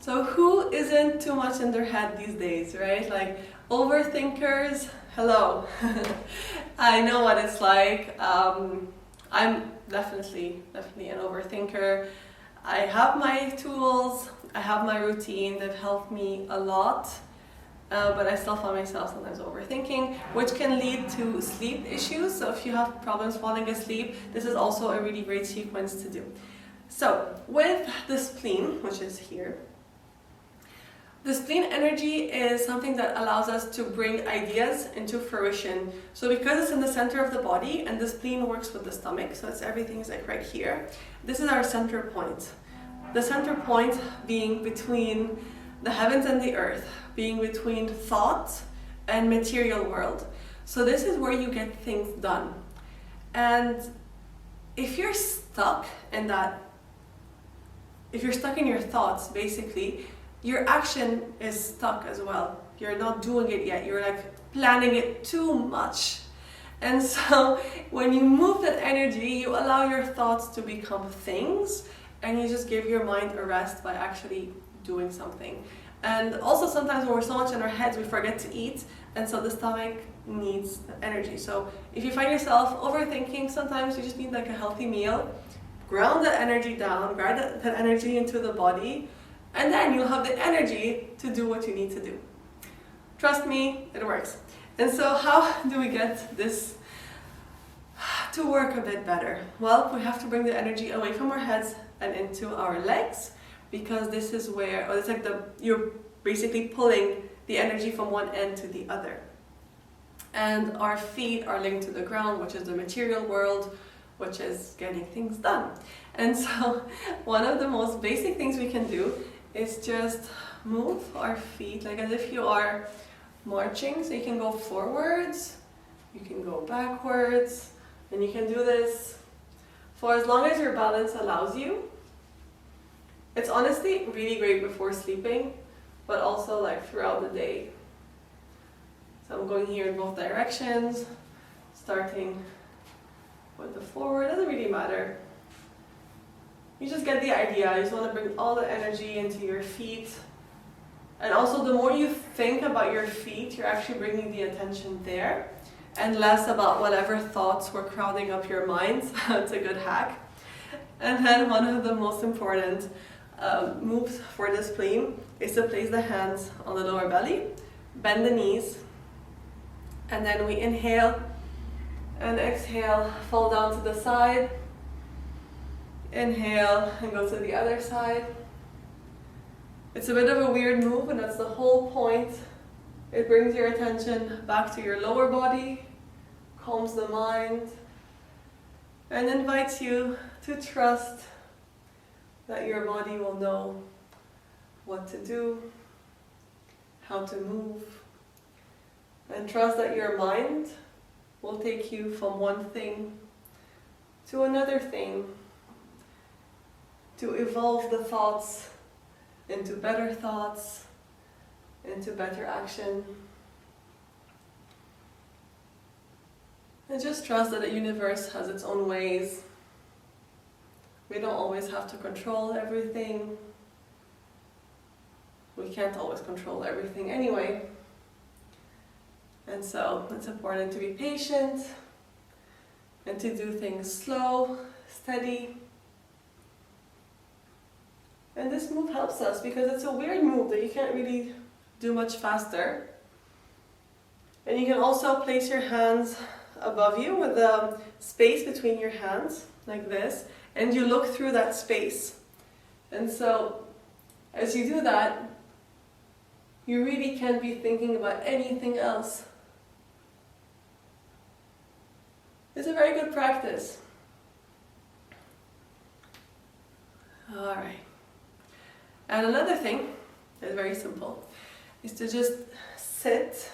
So who isn't too much in their head these days, right? Like overthinkers, hello. I know what it's like. I'm definitely an overthinker. I have my tools, I have my routine, they've helped me a lot. But I still find myself sometimes overthinking, which can lead to sleep issues. So if you have problems falling asleep, this is also a really great sequence to do. So with the spleen, which is here, the spleen energy is something that allows us to bring ideas into fruition. So because it's in the center of the body and the spleen works with the stomach, so it's everything's like right here, this is our center point. The center point being between the heavens and the earth, being between thought and material world. So this is where you get things done. And if you're stuck in that, if you're stuck in your thoughts, basically, your action is stuck as well. You're not doing it yet. You're like planning it too much. And so when you move that energy, you allow your thoughts to become things, and you just give your mind a rest by actually doing something. And also sometimes when we're so much in our heads, we forget to eat, and so the stomach needs energy. So if you find yourself overthinking, sometimes you just need like a healthy meal, ground that energy down, ground that energy into the body, and then you'll have the energy to do what you need to do. Trust me, it works. And so how do we get this to work a bit better? Well, we have to bring the energy away from our heads and into our legs, because this is where, or it's like you're basically pulling the energy from one end to the other. And our feet are linked to the ground, which is the material world, which is getting things done. And so one of the most basic things we can do is just move our feet like as if you are marching. So you can go forwards, you can go backwards, and you can do this for as long as your balance allows you. It's honestly really great before sleeping, but also like throughout the day. So I'm going here in both directions, starting with the forward, doesn't really matter. You just get the idea. You just want to bring all the energy into your feet. And also the more you think about your feet, you're actually bringing the attention there and less about whatever thoughts were crowding up your mind. It's a good hack. And then one of the most important moves for the spleen is to place the hands on the lower belly, bend the knees, and then we inhale and exhale, fall down to the side. Inhale and go to the other side. It's a bit of a weird move, and that's the whole point. It brings your attention back to your lower body, calms the mind, and invites you to trust that your body will know what to do, how to move, and trust that your mind will take you from one thing to another thing, to evolve the thoughts into better thoughts, into better action. And just trust that the universe has its own ways. We don't always have to control everything. We can't always control everything anyway. And so it's important to be patient and to do things slow, steady. And this move helps us because it's a weird move that you can't really do much faster. And you can also place your hands above you with a space between your hands, like this, and you look through that space. And so, as you do that, you really can't be thinking about anything else. It's a very good practice. Alright. And another thing that's very simple is to just sit.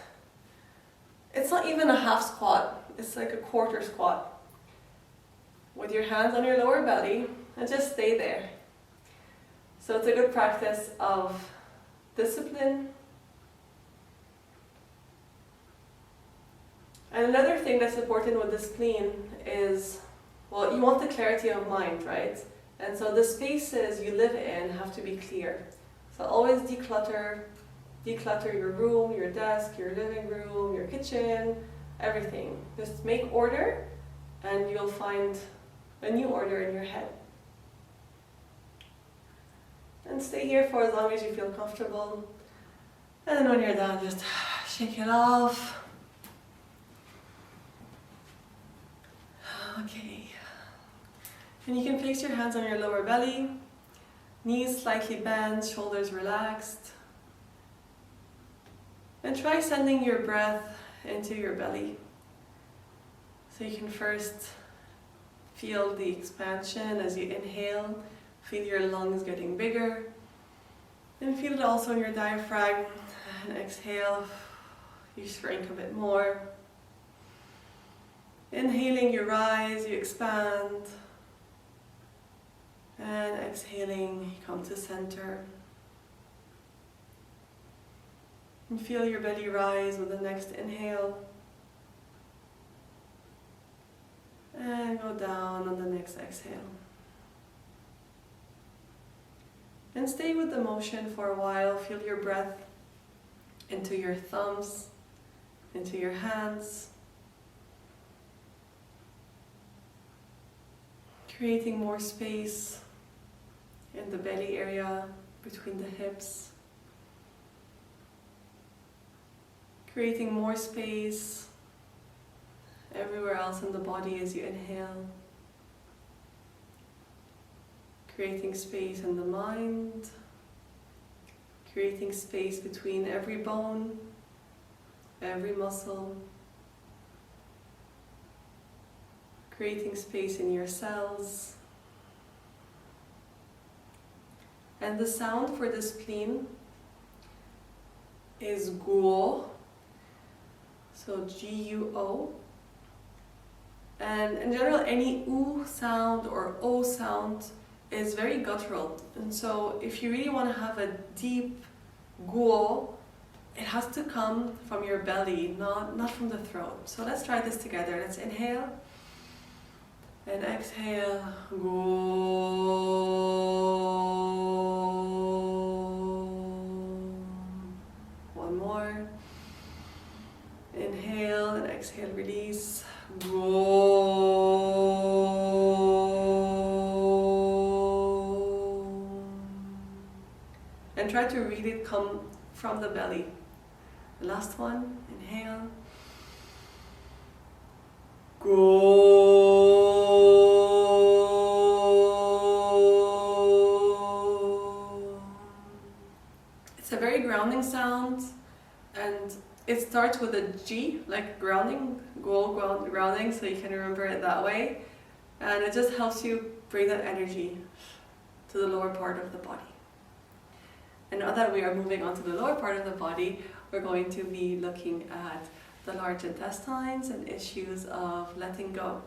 It's not even a half squat, it's like a quarter squat. With your hands on your lower belly and just stay there. So it's a good practice of discipline. And another thing that's important with the spleen is, well, you want the clarity of mind, right? And so the spaces you live in have to be clear. So always declutter your room, your desk, your living room, your kitchen, everything. Just make order and you'll find a new order in your head. And stay here for as long as you feel comfortable. And then when you're done, just shake it off. Okay. And you can place your hands on your lower belly, knees slightly bent, shoulders relaxed. And try sending your breath into your belly. So you can first feel the expansion as you inhale, feel your lungs getting bigger. And feel it also in your diaphragm. And exhale, you shrink a bit more. Inhaling, you rise, you expand. And exhaling, you come to center. And feel your belly rise with the next inhale. And go down on the next exhale. And stay with the motion for a while. Feel your breath into your thumbs, into your hands. Creating more space in the belly area, between the hips. Creating more space everywhere else in the body as you inhale. Creating space in the mind. Creating space between every bone, every muscle. Creating space in your cells. And the sound for this spleen is guo. So G-U-O. And in general, any U sound or O sound is very guttural. And so if you really want to have a deep guo, it has to come from your belly, not from the throat. So let's try this together. Let's inhale and exhale. Guo. One more. Inhale and exhale, release. And try to read it come from the belly. The last one, inhale. It's a very grounding sound, and it starts with a G, like grounding, grounding, so you can remember it that way. And it just helps you bring that energy to the lower part of the body. And now that we are moving on to the lower part of the body, we're going to be looking at the large intestines and issues of letting go.